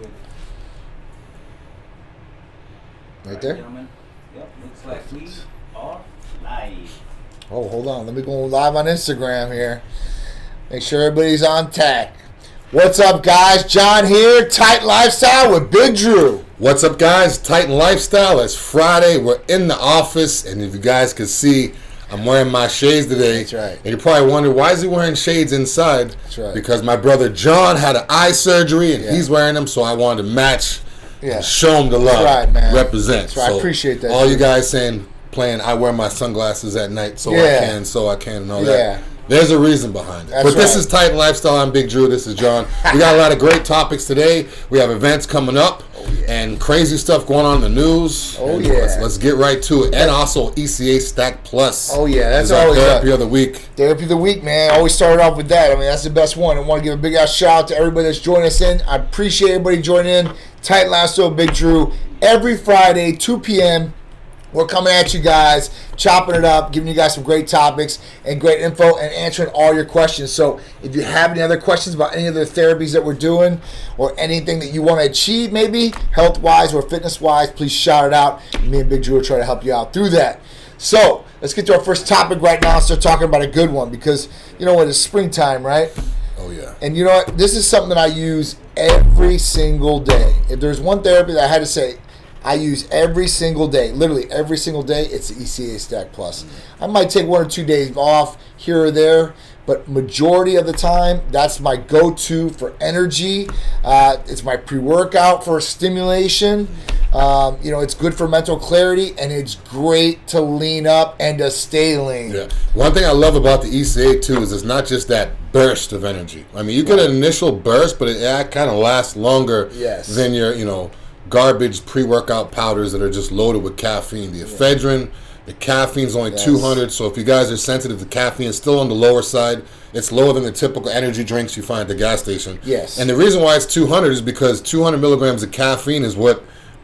good. Right there? Gentlemen. Yep, looks like we are live. Oh, hold on. Let me go live on Instagram here. Make sure everybody's on tack. What's up, guys? John here, Tight Lifestyle with Big Drew. What's up, guys? Titan Lifestyle. It's Friday. We're in the office, and if you guys could see, I'm wearing my shades today. That's right. And you probably wonder, why is he wearing shades inside? That's right. Because my brother John had an eye surgery, and he's wearing them, so I wanted to match and show him the love. That's right, man. Represent. That's right. So I appreciate that. All you guys playing, I wear my sunglasses at night, so I can, and all that. There's a reason behind it. But this is Titan Lifestyle. I'm Big Drew. This is John. We got a lot of great topics today. We have events coming up and crazy stuff going on in the news. Let's get right to it. And also ECA Stack Plus. That's our always therapy of the week. Therapy of the week, man. Always started off with that. I mean, that's the best one. I want to give a big ass shout out to everybody that's joining us in. I appreciate everybody joining in. Titan Lifestyle, Big Drew. Every Friday, 2 p.m., we're coming at you guys, chopping it up, giving you guys some great topics and great info and answering all your questions. So if you have any other questions about any of the therapies that we're doing or anything that you want to achieve, maybe health-wise or fitness-wise, please shout it out. Me and Big Drew will try to help you out through that. So let's get to our first topic right now and start talking about a good one because, you know what, it's springtime, right? Oh, yeah. And you know what? This is something that I use every single day. If there's one therapy that I had to say, I use every single day, literally every single day, it's the ECA Stack Plus. I might take 1 or 2 days off here or there, but majority of the time, that's my go-to for energy. It's my pre-workout for stimulation. It's good for mental clarity, and it's great to lean up and to stay lean. Yeah. One thing I love about the ECA, too, is it's not just that burst of energy. I mean, you get an initial burst, but it kind of lasts longer than your, garbage pre-workout powders that are just loaded with caffeine. The ephedrine, the caffeine's only 200, so if you guys are sensitive to caffeine, it's still on the lower side. It's lower than the typical energy drinks you find at the gas station. Yes. And the reason why it's 200 is because 200 milligrams of caffeine is what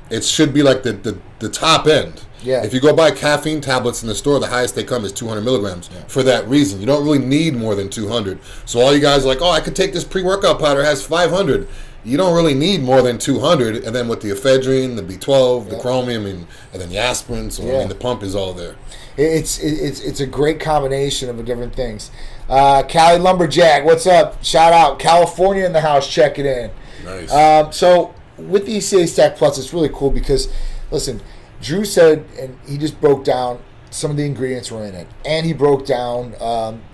it should be like the top end. Yeah. If you go buy caffeine tablets in the store, the highest they come is 200 milligrams. For that reason, you don't really need more than 200. So all you guys are like, I could take this pre-workout powder, it has 500. You don't really need more than 200, and then with the ephedrine, the B12, the chromium, and then the aspirin, so I mean, the pump is all there. It's a great combination of different things. Cali Lumberjack, what's up? Shout out. California in the house, check it in. Nice. So with the ECA Stack Plus, it's really cool because, listen, Drew said, and he just broke down some of the ingredients were in it, and he broke down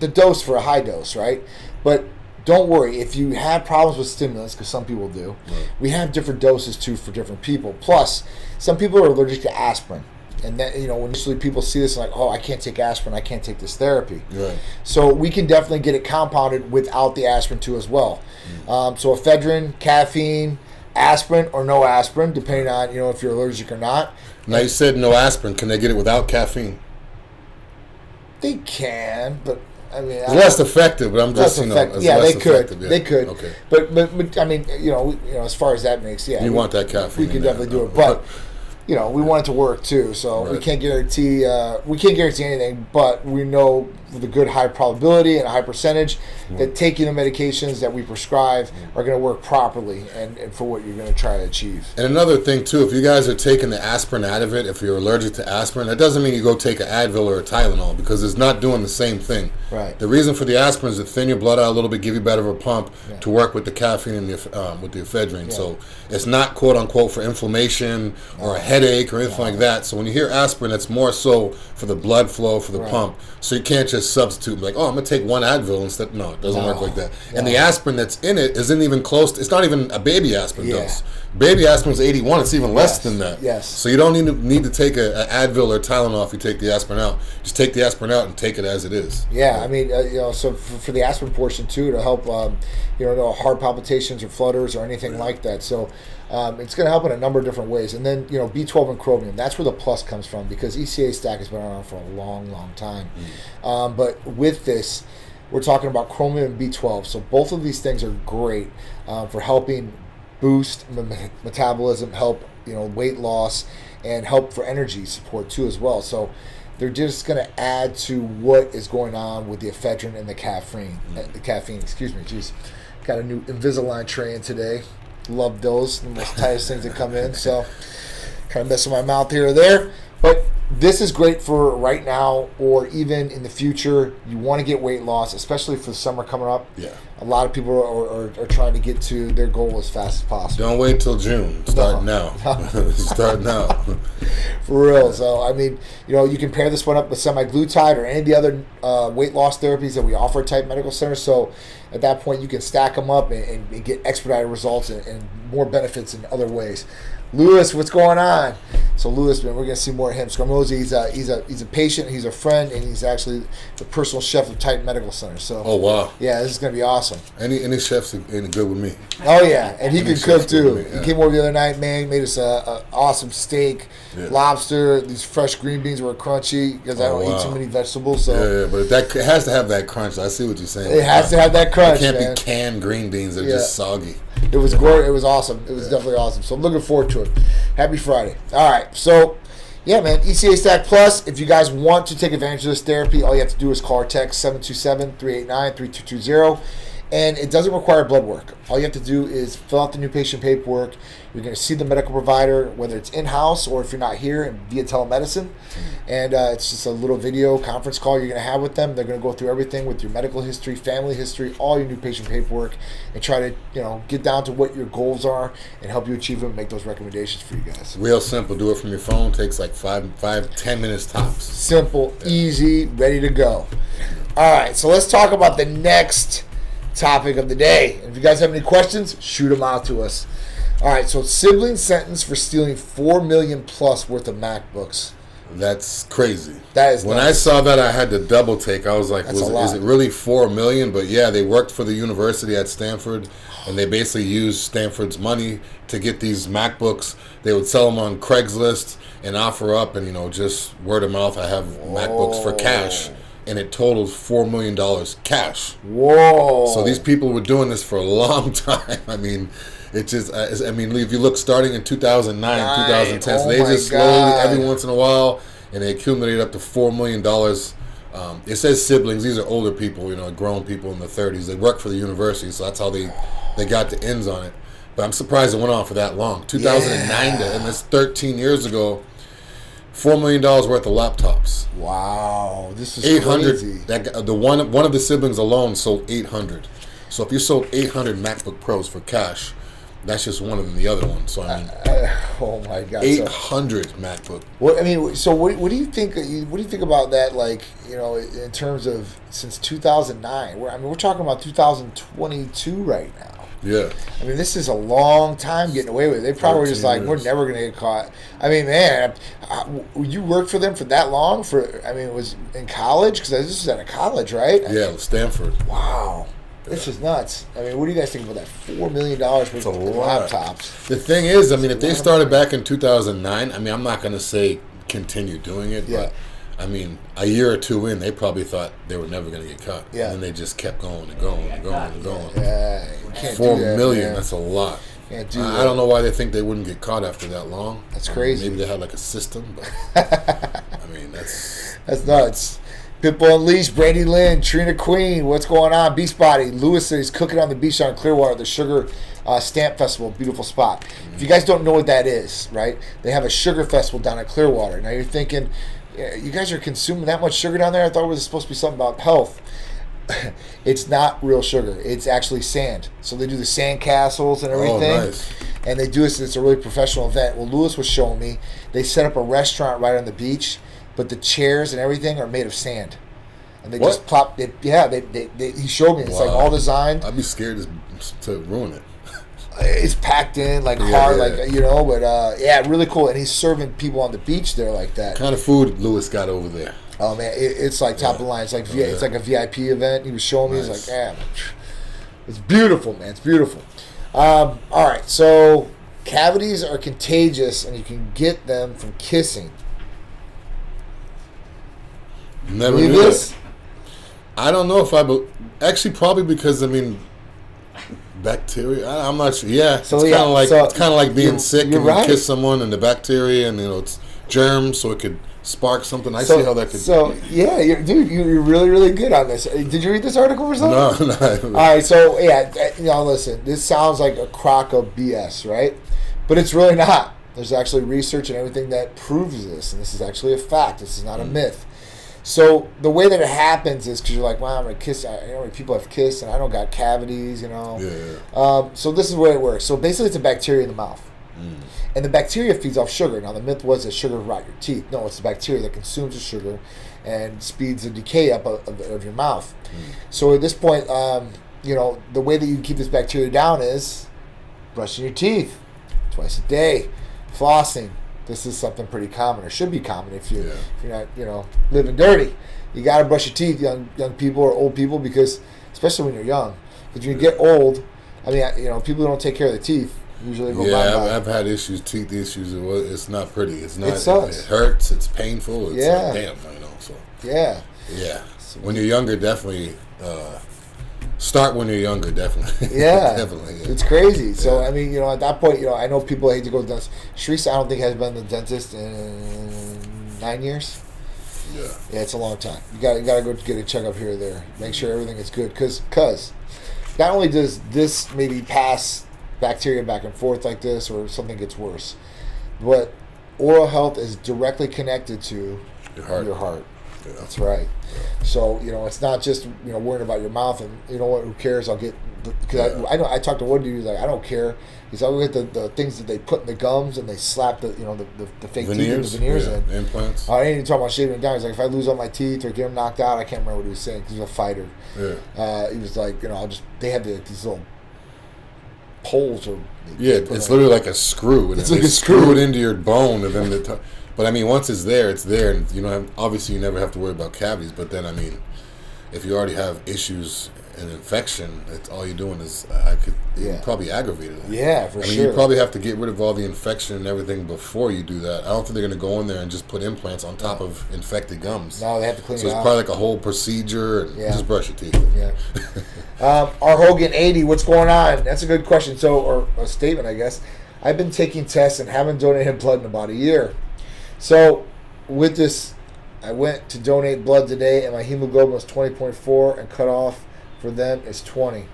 the dose for a high dose, right? But don't worry, if you have problems with stimulants, because some people do, we have different doses too for different people. Plus, some people are allergic to aspirin. And then, when initially people see this, like, I can't take aspirin, I can't take this therapy. Right. So we can definitely get it compounded without the aspirin too as well. So ephedrine, caffeine, aspirin, or no aspirin, depending on, if you're allergic or not. Now you said no aspirin. Can they get it without caffeine? They can, but I mean, it's less effective, but I'm just, they could. They could. Okay. But I mean, as far as that makes, you want that caffeine. We could definitely do it, but we want it to work too. So we can't guarantee anything, but we know with a good high probability and a high percentage that taking the medications that we prescribe are going to work properly and for what you're going to try to achieve. And another thing too, if you guys are taking the aspirin out of it, if you're allergic to aspirin, that doesn't mean you go take an Advil or a Tylenol because it's not doing the same thing. Right. The reason for the aspirin is to thin your blood out a little bit, give you better of a pump to work with the caffeine and with the ephedrine. So it's not quote unquote for inflammation or a headache or anything like that. So when you hear aspirin, it's more so for the blood flow, for the pump. So you can't just substitute like, I'm going to take one Advil instead. No, it doesn't work like that. And the aspirin that's in it isn't even close. It's not even a baby aspirin dose. Baby aspirin is 81. It's even less than that. Yes. So you don't need to take an Advil or Tylenol if you take the aspirin out. Just take the aspirin out and take it as it is. Yeah, I mean, so for the aspirin portion too, to help, no heart palpitations or flutters or anything like that. So it's going to help in a number of different ways. And then, B12 and chromium, that's where the plus comes from because ECA Stack has been around for a long, long time. But with this, we're talking about chromium and B12. So both of these things are great for helping boost metabolism, help weight loss, and help for energy support too as well. So they're just going to add to what is going on with the ephedrine and the caffeine. Jeez, got a new Invisalign tray in today. Love those. The most tightest things that come in. So, kind of mess with my mouth here or there. But this is great for right now or even in the future. You want to get weight loss, especially for the summer coming up. Yeah. A lot of people are trying to get to their goal as fast as possible. Don't wait till June. Start now. Start now. For real. So, I mean, you can pair this one up with semaglutide or any of the other weight loss therapies that we offer at Type Medical Center. So, at that point, you can stack them up and get expedited results and more benefits in other ways. Lewis, what's going on? So Lewis, man, we're gonna see more of him. Scaramosi, he's a patient, he's a friend, and he's actually the personal chef of Type Medical Center. So oh wow, yeah, this is gonna be awesome. Any chefs any good with me? Oh yeah, and he can cook too. Me, yeah. He came over the other night, man. Made us a awesome steak, lobster. These fresh green beans were crunchy because I don't eat too many vegetables. So yeah, but it has to have that crunch. I see what you're saying. It has to have that crunch. It can't man. be canned green beans. They're just soggy. It was gorgeous. It was awesome. It was definitely awesome. So I'm looking forward to it. Happy Friday. All right. So, yeah, man. ECA Stack Plus. If you guys want to take advantage of this therapy, all you have to do is call or text 727-389-3220. And it doesn't require blood work. All you have to do is fill out the new patient paperwork. You're going to see the medical provider, whether it's in-house or if you're not here and via telemedicine. And it's just a little video conference call you're going to have with them. They're going to go through everything with your medical history, family history, all your new patient paperwork, and try to get down to what your goals are and help you achieve them and make those recommendations for you guys. Real simple. Do it from your phone. Takes like 5-10 minutes tops. Simple, easy, ready to go. All right, so let's talk about the next topic of the day. And if you guys have any questions, shoot them out to us. All right, so sibling sentenced for stealing $4 million plus worth of MacBooks. That's crazy. That is when nuts. I saw that, I had to double take. I was like, That's is it really $4 million? But yeah, they worked for the university at Stanford, and they basically used Stanford's money to get these MacBooks. They would sell them on Craigslist and offer up, and just word of mouth. I have MacBooks for cash. And it totaled $4 million cash. Whoa. So these people were doing this for a long time. I mean, it just, if you look starting in 2009, 2010, so they just slowly, every once in a while, and they accumulated up to $4 million. It says siblings. These are older people, grown people in their 30s. They work for the university, so that's how they got the ends on it. But I'm surprised it went on for that long. 2009, and that's 13 years ago. $4 million worth of laptops. Wow, this is 800. crazy. One of the siblings alone sold 800. So if you sold 800 MacBook Pros for cash, that's just one of them. The other one. So I mean, oh my God, 800 MacBook. What what do you think? What do you think about that? Like, in terms of since 2009. We're talking about 2022 right now. Yeah. I mean, this is a long time getting away with it. They probably were just like, we're never going to get caught. I mean, man, you worked for them for that long? It was in college? Because this is out of college, right? Yeah, Stanford. Wow. This is nuts. I mean, what do you guys think about that? $4 million worth of laptops. The thing is, if they started back in 2009, I'm not going to say continue doing it, but a year or two in, they probably thought they were never going to get caught. Yeah. And then they just kept going and going and going and going. Yeah, you can't $4 do that, million, man. that's a lot. Can't do I don't know why they think they wouldn't get caught after that long. That's crazy. Maybe they had like a system, but that's nuts. Pitbull Unleashed, Brady Lynn, Trina Queen, what's going on? Beast Body, Lewis says he's cooking on the beach on Clearwater, the Sugar Stamp Festival, beautiful spot. If you guys don't know what that is, right? They have a sugar festival down at Clearwater. Now you're thinking, you guys are consuming that much sugar down there? I thought it was supposed to be something about health. It's not real sugar. It's actually sand. So they do the sand castles and everything. Oh, nice. And they do this. It's a really professional event. Well, Lewis was showing me. They set up a restaurant right on the beach, but the chairs and everything are made of sand. And they just plop. He showed me. It's like all designed. I'd be scared to ruin it. It's packed in hard, but really cool. And he's serving people on the beach there like that. What kind of food Lewis got over there? Oh man, it's like top of the line. It's like it's like a VIP event. He was showing me. He's like, it's beautiful, man. It's beautiful. All right, so cavities are contagious, and you can get them from kissing. Never knew this. I don't know if actually probably because bacteria. I'm not sure. Yeah, so it's kind of like being sick and you kiss someone and the bacteria and it's germs, so it could spark something. I see how that could. So yeah, you're really really good on this. Did you read this article or something? No. All right, so yeah, listen. This sounds like a crock of BS, right? But it's really not. There's actually research and everything that proves this, and this is actually a fact. This is not a myth. So the way that it happens is because you're like, wow, I'm gonna kiss. People have kissed, and I don't got cavities, Yeah. So this is the way it works. So basically, it's a bacteria in the mouth. And the bacteria feeds off sugar. Now, the myth was that sugar would rot your teeth. No, it's the bacteria that consumes the sugar and speeds the decay up of your mouth. So at this point, the way that you keep this bacteria down is brushing your teeth twice a day, flossing. This is something pretty common, or should be common if you're not, living dirty. You got to brush your teeth, young people or old people, because especially when you're young. Because when you get old, people who don't take care of their teeth usually go bye. I've had teeth issues. It's not pretty. It's not. It sucks. It hurts. It's painful. It's like, damn, So yeah. When you're younger, definitely start when you're younger. Definitely. Yeah. Definitely. Yeah. It's crazy. So at that point, I know people hate to go to the dentist. Sharice, I don't think has been to the dentist in 9 years. Yeah, it's a long time. You got to go get a checkup here or there. Make sure everything is good, because not only does this maybe pass bacteria back and forth like this, or something gets worse, but oral health is directly connected to your heart. Yeah. That's right. Yeah. So it's not just worrying about your mouth, and who cares? I'll get, because I talked to one dude who's like, I don't care. He's like, I'll get the things that they put in the gums and they slap the fake veneers, teeth and the veneers in. Implants. I ain't even talking about shaving it down. He's like, if I lose all my teeth or get them knocked out, I can't remember what he was saying, because he's a fighter. Yeah. He was like, they have these little poles, or it's literally like a screw, and it's they like a screw it into your bone, and then but once it's there, and obviously you never have to worry about cavities. But then if you already have issues and infection, it's all you're doing is probably aggravated. Yeah, for sure. You probably have to get rid of all the infection and everything before you do that. I don't think they're going to go in there and just put implants on top of infected gums. No, they have to clean it out. So it's probably like a whole procedure, and just brush your teeth. Yeah. Our Hogan 80, what's going on? That's a good question. or a statement, I guess. I've been taking tests and haven't donated blood in about a year. So with this, I went to donate blood today, and my hemoglobin was 20.4, and cutoff for them is 20.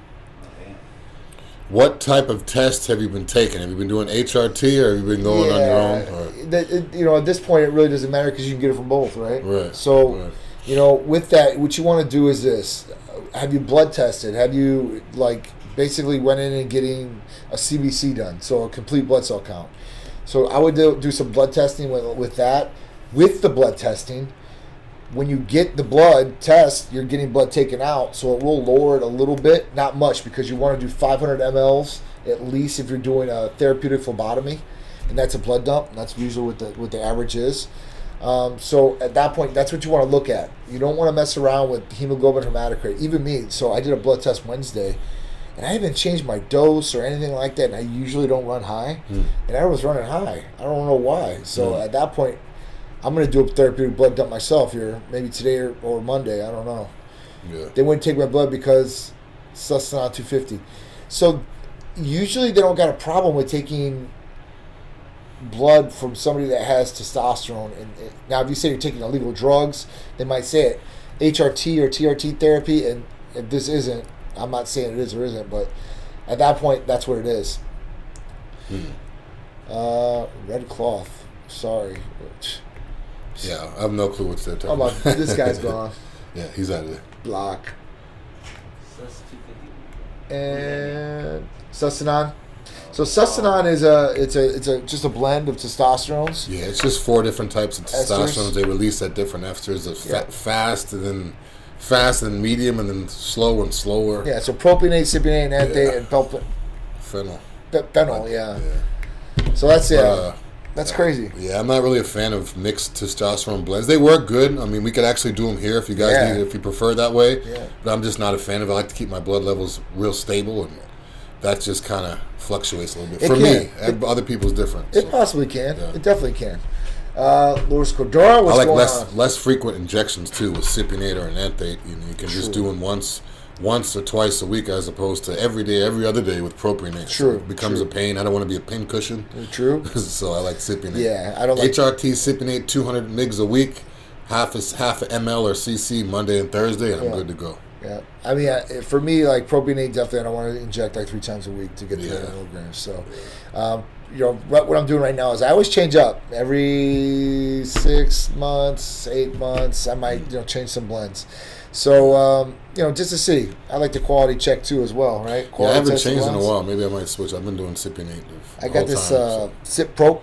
What type of tests have you been taking? Have you been doing HRT, or have you been going on your own? At this point, it really doesn't matter, because you can get it from both, right? Right. So, with that, what you want to do is this. Have you blood tested? Have you, basically went in and getting a CBC done, so a complete blood cell count? So I would do some blood testing with that. With the blood testing, when you get the blood test, you're getting blood taken out, so it will lower it a little bit, not much, because you want to do 500 mLs at least if you're doing a therapeutic phlebotomy, and that's a blood dump. And that's usually what the average is. So at that point, that's what you want to look at. You don't want to mess around with hemoglobin hematocrit. Even me. So I did a blood test Wednesday, and I haven't changed my dose or anything like that. And I usually don't run high, and I was running high. I don't know why. So at that point, I'm going to do a therapeutic blood dump myself here, maybe today or Monday. I don't know. Yeah. They wouldn't take my blood because it's less than 250. So usually they don't got a problem with taking blood from somebody that has testosterone. And now, if you say you're taking illegal drugs, they might say it HRT or TRT therapy. And if this isn't, I'm not saying it is or isn't, but at that point, that's what it is. Red cloth. Sorry. Yeah, I have no clue what's there. Oh, my, this guy's gone. Yeah, he's out of there. Block. And Sustanon. So Sustanon is just a blend of testosterones. Yeah, it's just 4 different types of testosterones esters. They release at different esters of fast and medium, and then slow and slower. Yeah, so propionate, cypionate, and anthate, and phenyl. Phenyl, yeah. So that's that's crazy. Yeah, I'm not really a fan of mixed testosterone blends. They work good. I mean, we could actually do them here if you guys need it, if you prefer that way. Yeah. But I'm just not a fan of it. I like to keep my blood levels real stable, and that just kind of fluctuates a little bit. For me, other people's different. It possibly can. Yeah. It definitely can. Louis Cordora, I like less frequent injections too with cypionate or an anthate. You can just do them once once or twice a week as opposed to every day, every other day with propionate. True. So it becomes a pain. I don't want to be a pin cushion. True. So I like Cypionate. Yeah, I don't like HRT Cypionate 200 mgs a week, half a ml or cc Monday and Thursday, and I'm good to go. Yeah, I mean, for me, like propionate, definitely, I don't want to inject like 3 times a week to get 300 milligrams. So, what I'm doing right now is I always change up every 6 months, 8 months. I might, change some blends. So, just to see. I like the quality check too as well, right? Quality I haven't test changed in a blends. while. Maybe I might switch. I've been doing Cypionate. I got this Cip Pro.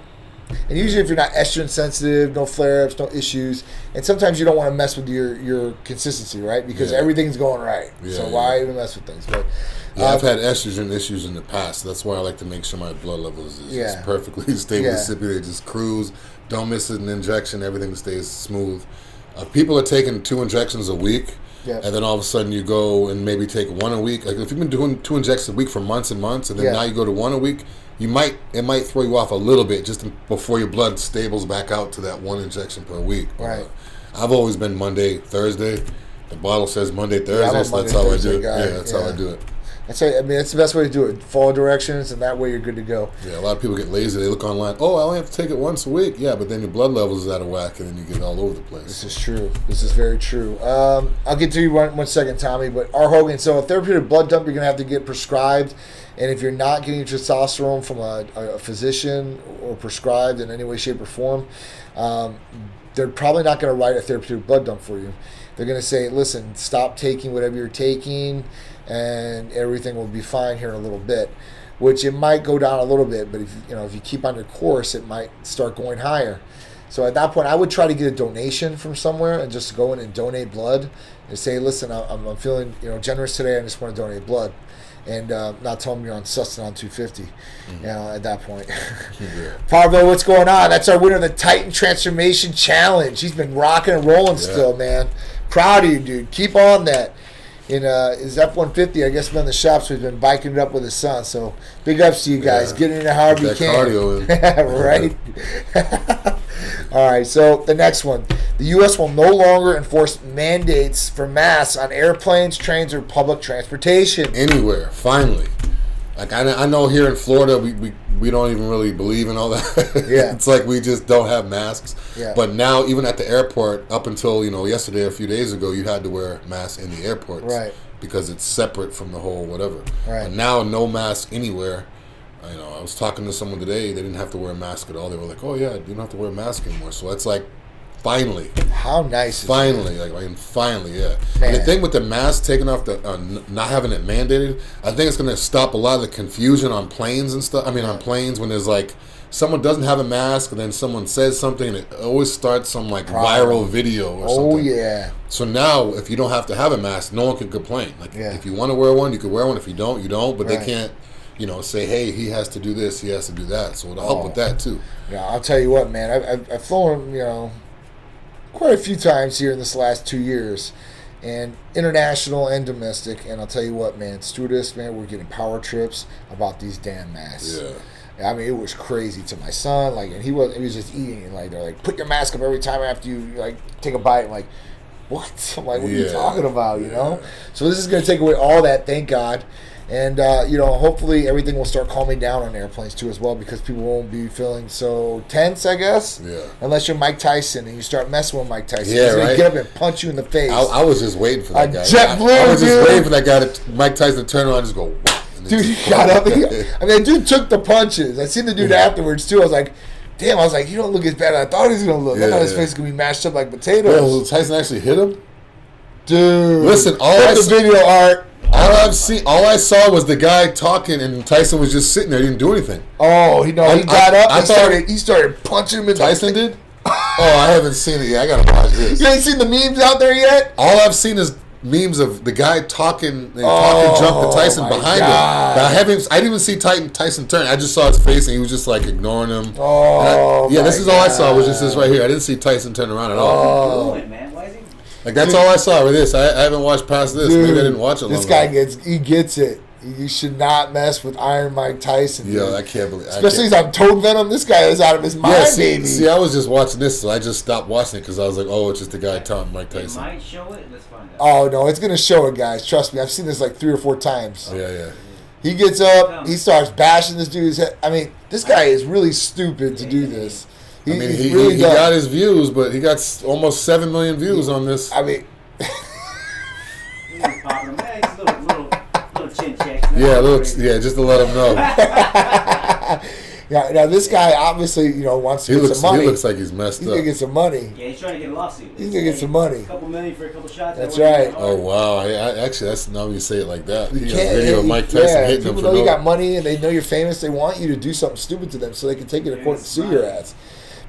And usually if you're not estrogen sensitive, no flare-ups, no issues, and sometimes you don't want to mess with your consistency, right? Because everything's going right. So why even mess with things? But I've had estrogen issues in the past. That's why I like to make sure my blood levels is just perfectly stable. Cypionate, just cruise. Don't miss an injection. Everything stays smooth. People are taking 2 injections a week. And then all of a sudden you go and maybe take 1 a week. Like if you've been doing 2 injections a week for months and months, and then now you go to 1 a week, it might throw you off a little bit just before your blood stables back out to that 1 injection per week. Right. I've always been Monday, Thursday. The bottle says Monday, Thursday, so that's how I do it. That's how I do it. That's the best way to do it. Follow directions, and that way you're good to go. Yeah, a lot of people get lazy. They look online. Oh, I only have to take it once a week. Yeah, but then your blood levels is out of whack, and then you get all over the place. This is true. This is very true. I'll get to you one second, Tommy. But R. Hogan, so a therapeutic blood dump, you're going to have to get prescribed. And if you're not getting your testosterone from a physician or prescribed in any way, shape, or form, they're probably not going to write a therapeutic blood dump for you. They're going to say, listen, stop taking whatever you're taking, and everything will be fine here in a little bit, which it might go down a little bit, but if you keep on your course, it might start going higher. So at that point, I would try to get a donation from somewhere and just go in and donate blood and say, listen, I'm feeling generous today. I just want to donate blood, and not tell them you're on Sustin on 250. At that point. Parvo, what's going on? That's our winner of the Titan Transformation Challenge. He's been rocking and rolling still, man. Proud of you, dude. Keep on that. His F-150, I guess, been in the shop, so he's been biking it up with his son. So big ups to you guys. Get in there however you can. Cardio right? All right, so the next one. The U.S. will no longer enforce mandates for masks on airplanes, trains, or public transportation. Anywhere, finally. Like I know here in Florida, we don't even really believe in all that. It's like we just don't have masks. But now, even at the airport, up until yesterday, a few days ago, you had to wear masks in the airports, right? Because it's separate from the whole whatever. Right. But now, no mask anywhere. I was talking to someone today. They didn't have to wear a mask at all. They were like, "Oh yeah, you don't have to wear a mask anymore." So it's like, finally. How nice. Finally, finally, yeah. Man. And the thing with the mask taking off, the not having it mandated, I think it's going to stop a lot of the confusion on planes and stuff. I mean, on planes when there's like someone doesn't have a mask and then someone says something and it always starts some like viral video or something. Oh yeah. So now, if you don't have to have a mask, no one can complain. Like if you want to wear one, you can wear one. If you don't, you don't. But they can't. Say, hey, he has to do this, he has to do that. So it'll help with that too. Yeah, I'll tell you what, man. I've flown, quite a few times here in this last 2 years, and international and domestic. And I'll tell you what, man, stewardess, man, we're getting power trips about these damn masks. Yeah. I mean, it was crazy to my son. Like, and he was just eating, and like they're like, put your mask up every time after you like take a bite. I'm like, what? I'm like, what are you talking about? So this is going to take away all that. Thank God. And, hopefully everything will start calming down on airplanes, too, as well, because people won't be feeling so tense, I guess. Yeah. Unless you're Mike Tyson and you start messing with Mike Tyson. Yeah, He's going right. to get up and punch you in the face. I was just waiting for that guy. JetBlue, I was just waiting for that guy, Mike Tyson, to turn around and just go, whap. Dude, he got up. The dude took the punches. I seen the dude afterwards, too. I was like, damn, you don't look as bad as I thought he was going to look. I thought his face was going to be mashed up like potatoes. Well, Tyson actually hit him? Dude. Listen, the video art. All I saw was the guy talking, and Tyson was just sitting there. He didn't do anything. Oh, he got up. He started punching him in Tyson did? Oh, I haven't seen it yet. I gotta watch this. You ain't seen the memes out there yet? All I've seen is memes of the guy talking jump to Tyson behind him. But I didn't even see Tyson turn. I just saw his face, and he was just like ignoring him. This is all I saw was just this right here. I didn't see Tyson turn around at all. What are you doing, man? Why is he? Like that's all I saw with this. I haven't watched past this. Dude, maybe I didn't watch it long This guy enough. gets it. You should not mess with Iron Mike Tyson. Yo, dude. I can't believe. Especially as I'm Toad Venom. This guy is out of his mind, Yeah, baby. see, I was just watching this, so I just stopped watching it because I was like, oh, it's just the guy telling Mike It Tyson. might show it. Let's find out. Oh no, it's gonna show it, guys. Trust me. I've seen this like 3 or 4 times. Yeah. He gets up, he starts bashing this dude's head. I mean, this guy is really stupid to do this. I mean, he's he got his views, but he got almost 7 million views on this. I mean, He's just popping him. Hey, it's little chin checks. Yeah, just to let him know. yeah. Now this guy obviously, wants to get some money. He looks like he's messed He's up. gonna get some money. Yeah, he's trying to get a lawsuit. He's gonna get some money. A couple million for a couple shots. That's right. Oh wow! Actually, that's now you say it like that. You He got can't. a video of Mike Tyson hitting him people for know you got money and they know you're famous. They want you to do something stupid to them so they can take it to court and sue your ass.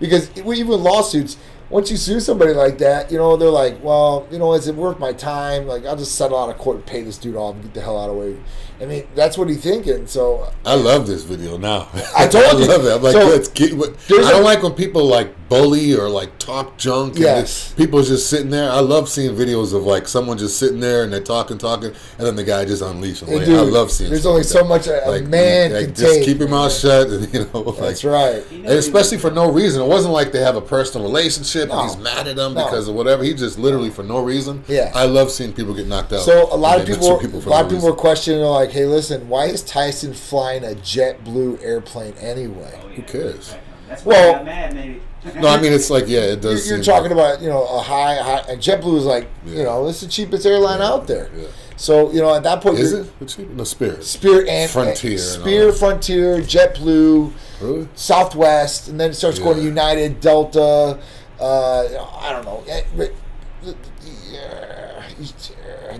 Because even lawsuits, once you sue somebody like that, they're like, well, is it worth my time? Like, I'll just settle out of court and pay this dude off and get the hell out of the way. I mean, that's what he's thinking. So I love this video now. I told you. I love it. I'm like, So, I don't like when people like bully or like talk junk. And Yes. people just sitting there. I love seeing videos of like someone just sitting there and they're talking, and then the guy just unleashes. Like, dude, I love seeing. there's stuff only like so that. much a Like, man can just take. keep your mouth shut. And, That's right. And especially for no reason. It wasn't like they have a personal relationship No. and he's mad at him No. because of whatever. He just literally for no reason. Yeah. I love seeing people get knocked out. So a lot of And they people, mess with for no were questioning, like, "Hey, listen, why is Tyson flying a JetBlue airplane anyway?" Who cares? That's why I got mad, maybe. No, I mean it's like it does. You're seem talking like, about a high, and JetBlue is like it's the cheapest airline out there. Yeah. So at that point, Is it? What's cheap? No, Spirit. Spirit and Frontier and Spirit, Frontier, JetBlue, Really? Southwest, and then it starts going to United, Delta. I don't know.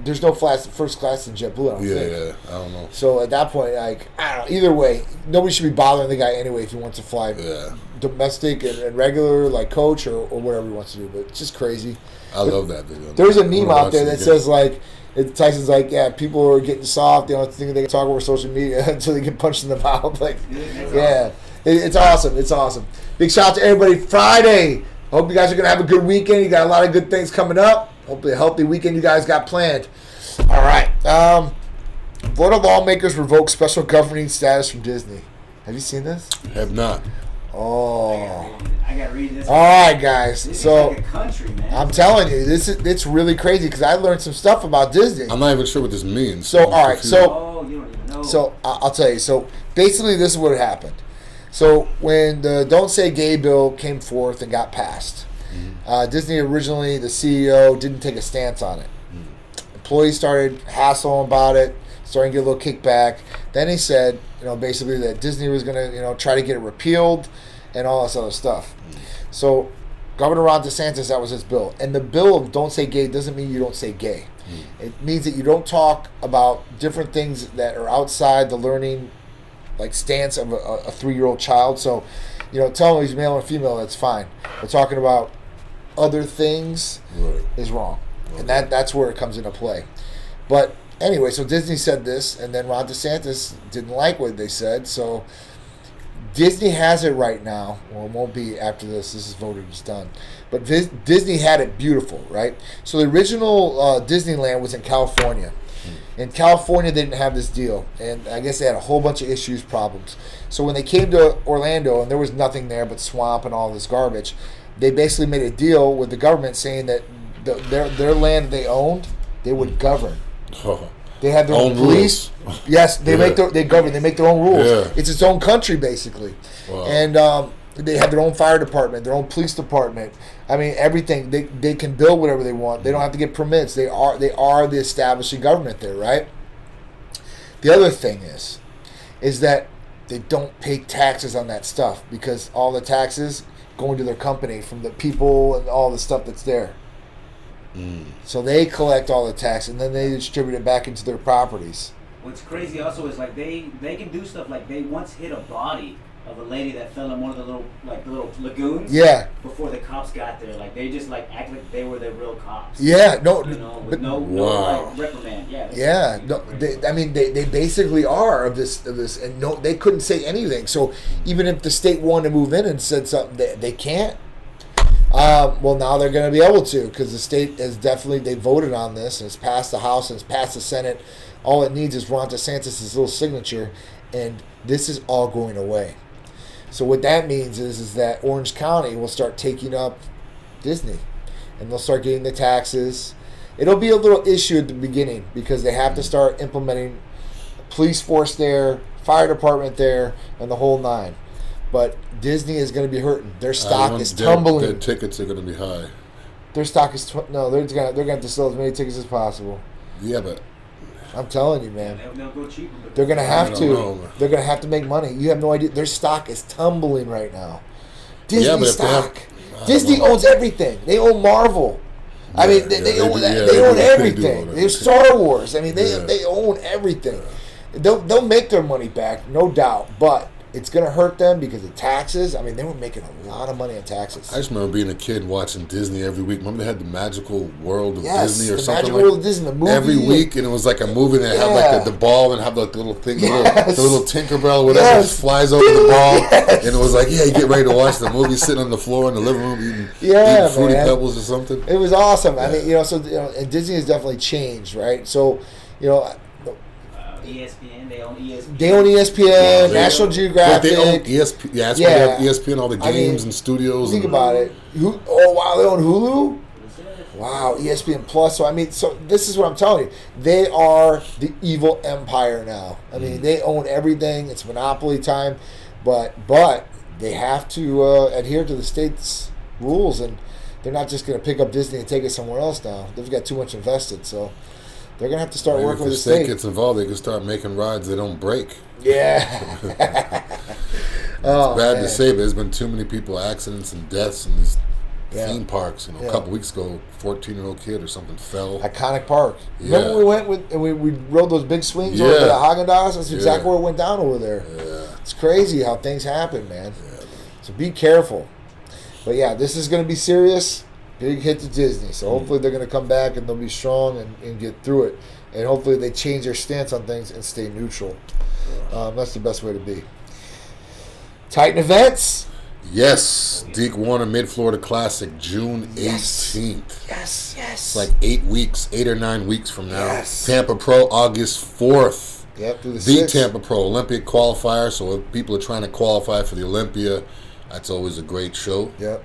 There's no first class in JetBlue. I don't think. Yeah. I don't know. So at that point, like, I don't know. Either way, nobody should be bothering the guy anyway if he wants to fly domestic and regular, like coach or whatever he wants to do. But it's just crazy. I love that video. There's a meme out there that says, like, Tyson's like, yeah, people are getting soft. They don't think they can talk over social media until they get punched in the mouth. Like, it's awesome. It's awesome. Big shout out to everybody. Friday. Hope you guys are going to have a good weekend. You got a lot of good things coming up. Hopefully a healthy weekend you guys got planned. All right. Florida lawmakers revoke special governing status from Disney. Have you seen this? Have not. Oh. I got to read this. All right, guys. This So is like a country, man. I'm telling you, it's really crazy because I learned some stuff about Disney. I'm not even sure what this means. So, I'm all right. confused. So, you don't even know. So I'll tell you. So basically, this is what happened. So when the Don't Say Gay bill came forth and got passed, Disney originally, the CEO didn't take a stance on it. Employees started hassling about it, starting to get a little kickback. Then he said, basically that Disney was going to, try to get it repealed and all this other stuff. So Governor Ron DeSantis, that was his bill. And the bill of Don't Say Gay doesn't mean you don't say gay. It means that you don't talk about different things that are outside the learning stance of a 3-year-old child. So, tell him he's male or female, that's fine. But talking about other things is wrong. And that's where it comes into play. But anyway, so Disney said this, and then Ron DeSantis didn't like what they said. So Disney has it right now. Well, it won't be after this. This is voted, it's done. But Disney had it beautiful, right? So the original Disneyland was in California. In California, they didn't have this deal. And I guess they had a whole bunch of issues, problems. So when they came to Orlando, and there was nothing there but swamp and all this garbage, they basically made a deal with the government saying that their land they owned, they would govern. Oh. They had their own police. Rules. Yes, they govern. They make their own rules. Yeah. It's its own country basically, and they have their own fire department, their own police department. I mean, everything. They can build whatever they want. They don't have to get permits. They are the establishing government there, right? The other thing is that they don't pay taxes on that stuff because all the taxes go into their company from the people and all the stuff that's there. So they collect all the tax and then they distribute it back into their properties. What's crazy also is they can do stuff like they once hit a body of a lady that fell in one of the little lagoons. Yeah. Before the cops got there, they just act like they were the real cops. Yeah. No. With no reprimand. Yeah. Yeah. No. They basically are of this and no, they couldn't say anything. So even if the state wanted to move in and said something, they can't. Well, now they're going to be able to because the state has definitely, they voted on this and it's passed the House and it's passed the Senate. All it needs is Ron DeSantis' little signature, and this is all going away. So what that means is that Orange County will start taking up Disney, and they'll start getting the taxes. It'll be a little issue at the beginning because they have to start implementing police force there, fire department there, and the whole nine. But Disney is going to be hurting. Their stock is tumbling. Their tickets are going to be high. Their stock is no. They're going to sell as many tickets as possible. Yeah, but I'm telling you, man. They'll go cheaper. They're going to have to. Know. They're going to have to make money. You have no idea. Their stock is tumbling right now. Disney stock. Disney owns everything. They own Marvel. I mean, they own everything. They have Star Wars. I mean, they own everything. They'll make their money back, no doubt, but it's going to hurt them because of taxes. I mean, they were making a lot of money on taxes. I just remember being a kid watching Disney every week. Remember they had the Magical World of Disney or the something Magical World of Disney, the movie. Every week, and it was like a movie that had like the ball and have like the little thing, the little Tinkerbell or whatever just flies over the ball. And it was like, you get ready to watch the movie sitting on the floor in the living room eating Fruity Pebbles or something. It was awesome. I mean, and Disney has definitely changed, right? So, ESPN, they own ESPN. They own ESPN, National Geographic. But they own ESPN. Yeah, that's why they have ESPN, all the games and studios. Think about it. Oh, wow, they own Hulu? Wow, ESPN Plus. So, this is what I'm telling you. They are the evil empire now. I mean, they own everything. It's monopoly time. But they have to adhere to the state's rules, and they're not just going to pick up Disney and take it somewhere else now. They've got too much invested, so they're going to have to start working with the state. If the state gets involved, they can start making rides that don't break. Yeah. It's bad to say, but there's been too many accidents and deaths in these theme parks. A couple weeks ago, 14-year-old kid or something fell. Iconic park. Remember we went and we rode those big swings over the Haagen-Dazs? That's exactly where it went down over there. Yeah. It's crazy how things happen, man. Yeah. So be careful. But yeah, this is going to be serious. Big hit to Disney. So hopefully they're going to come back and they'll be strong and get through it. And hopefully they change their stance on things and stay neutral. That's the best way to be. Titan events. Yes. Deke Warner Mid-Florida Classic, June 18th. Yes. It's like 8 or 9 weeks from now. Yes. Tampa Pro, August 4th. Yep, through the 6th. Tampa Pro Olympic qualifier. So if people are trying to qualify for the Olympia, that's always a great show. Yep.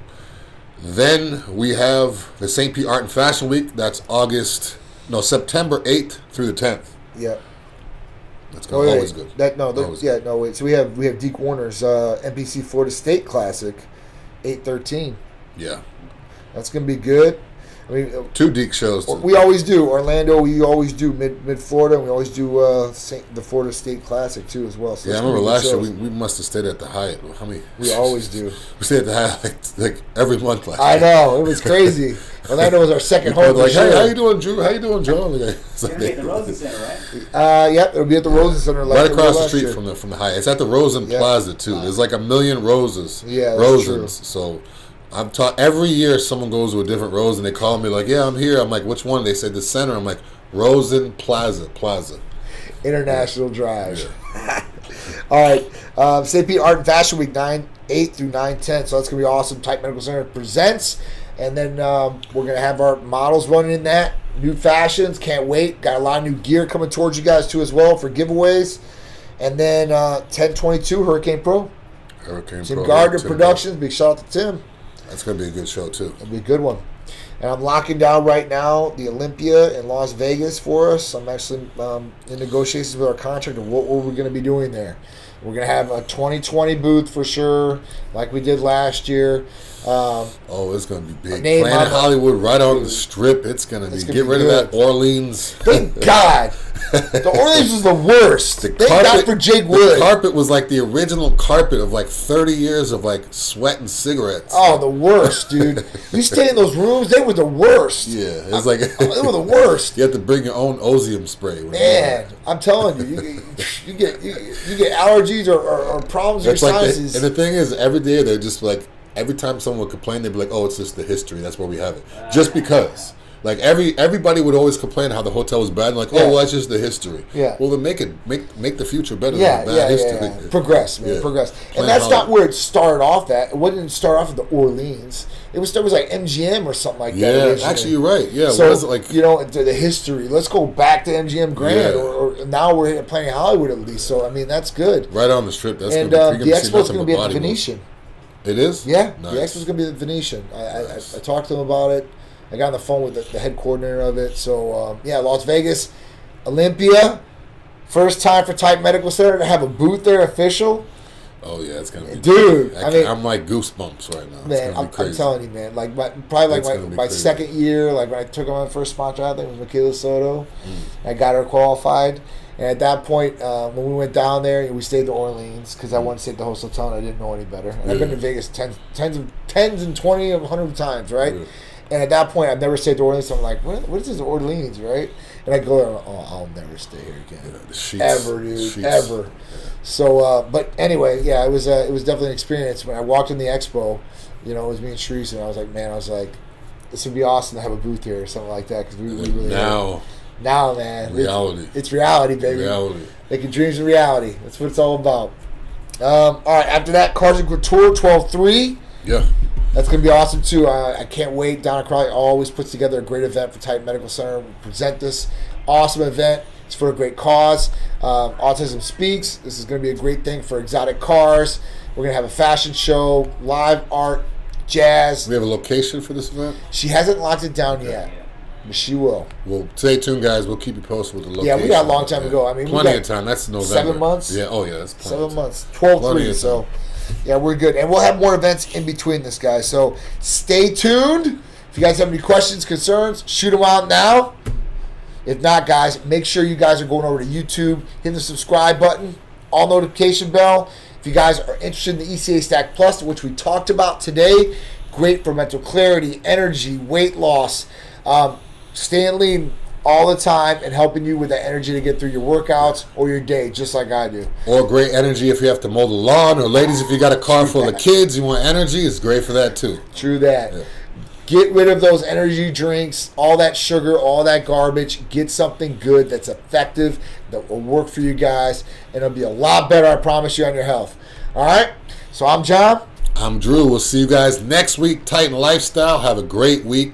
Then we have the St.Pete Art and Fashion Week. That's September 8th through the 10th. Yep. That's always good. So we have Deke Warner's NPC Florida State Classic, 8/13. Yeah. That's going to be good. I mean, 2 Deke shows. We always do Orlando. We always do mid Florida, and we always do the Florida State Classic too as well. So I remember last year we must have stayed at the Hyatt. How many? We always do. We stayed at the Hyatt like every month last year. I know, it was crazy. Orlando was our second home. Like, hey, how you doing, Drew? How you doing, John? It's at the Rosen Center, right? Yep, it'll be at the Rosen Center. Right across the street from the Hyatt. It's at the Rosen Plaza too. There's like 1 million roses. Yeah, that's Rosens. true. So I'm taught every year someone goes to a different Rose and they call me like, yeah, I'm here. I'm like, which one? They said the center. I'm like, Rosen Plaza. International Drive. Yeah. All right. St. Pete Art and Fashion Week 8 through 9/10. So that's going to be awesome. Titan Medical Center presents. And then we're going to have our models running in that. New fashions. Can't wait. Got a lot of new gear coming towards you guys too as well for giveaways. And then 10/22 Hurricane Pro. Tim Gardner Productions. Big shout out to Tim. That's going to be a good show, too. It'll be a good one. And I'm locking down right now the Olympia in Las Vegas for us. I'm actually in negotiations with our contract of what we're going to be doing there. We're going to have a 2020 booth for sure, like we did last year. It's going to be big. Planet Hollywood right on the strip. It's going to be. Get rid of that Orleans. Thank God. The Orleans was the worst. Thank God for Jake Wood. The carpet was like the original carpet of like 30 years of like sweat and cigarettes. Oh, the worst, dude. You stay in those rooms, they were the worst. Yeah, it's like they were the worst. You have to bring your own Ozium spray. Man, I'm telling you, you get allergies or problems with your sinuses. And the thing is, every day they're just like, every time someone would complain, they'd be like, oh, it's just the history. That's where we have it. Just because. Like everybody would always complain how the hotel was bad. Like, oh, well, that's just the history. Yeah. Well, then make the future better Yeah, than the bad history. yeah. Progress, man, Yeah. progress. Plan And that's hard. not where it started off at. It wouldn't start off at the Orleans. It was like MGM or something like that. Yeah, originally. actually, you're right. Yeah, So, what is it like? the history. Let's go back to MGM Grand, Yeah. or now we're playing Hollywood at least. So, I mean, that's good. Right on the strip. That's And gonna be the expo's going to be at the Venetian. It is? Yeah, Nice. the expo's going to be at the Venetian. Nice. I talked to them about it. I got on the phone with the head coordinator of it. So, Las Vegas, Olympia. First time for Type Medical Center to have a booth there official. Oh, yeah, it's going to be Dude, I'm like goosebumps right now. It's Man, gonna be crazy. I'm telling you, man. Like my Crazy. second year, like when I took on my first sponsor, I think it was Michaela Soto. I got her qualified, and at that point, when we went down there, we stayed in Orleans because I wanted to stay at the host hotel and I didn't know any better. And I've been to Vegas tens and 20 and 100 times, right? Yeah. And at that point, I've never stayed at Orleans. So I'm like, what is this Orleans, right? And I go there, I'll never stay here again, The sheets, ever, dude, sheets. ever. So, but anyway, yeah, it was definitely an experience. When I walked in the expo, it was me and Sharice, and I was like, this would be awesome to have a booth here or something like that because we really now, man, reality. It's reality, baby. Reality. Making dreams a reality. That's what it's all about. All right, after that, Cars and Couture 12-3. Yeah. That's going to be awesome, too. I can't wait. Donna Crowley always puts together a great event for Type Medical Center. We present this awesome event. It's for a great cause. Autism Speaks. This is going to be a great thing for exotic cars. We're going to have a fashion show, live art, jazz. We have a location for this event? She hasn't locked it down yet, but she will. Well, stay tuned, guys. We'll keep you posted with the location. Yeah, we got a long time to go. I mean, plenty of time. That's November. 7 months? Yeah, oh, yeah. That's plenty 7 of months. Plenty 12-3, of so... time. Yeah, we're good. And we'll have more events in between this, guys. So stay tuned. If you guys have any questions, concerns, shoot them out now. If not, guys, make sure you guys are going over to YouTube, hitting the subscribe button, all notification bell. If you guys are interested in the ECA Stack Plus, which we talked about today, great for mental clarity, energy, weight loss, staying lean all the time and helping you with the energy to get through your workouts or your day, just like I do. Or great energy if you have to mow the lawn, or ladies, if you got a car full of kids, you want energy, it's great for that too. True that. Yeah. Get rid of those energy drinks, all that sugar, all that garbage. Get something good that's effective, that will work for you guys, and it'll be a lot better, I promise you, on your health. All right? So I'm John. I'm Drew. We'll see you guys next week. Titan Lifestyle. Have a great week.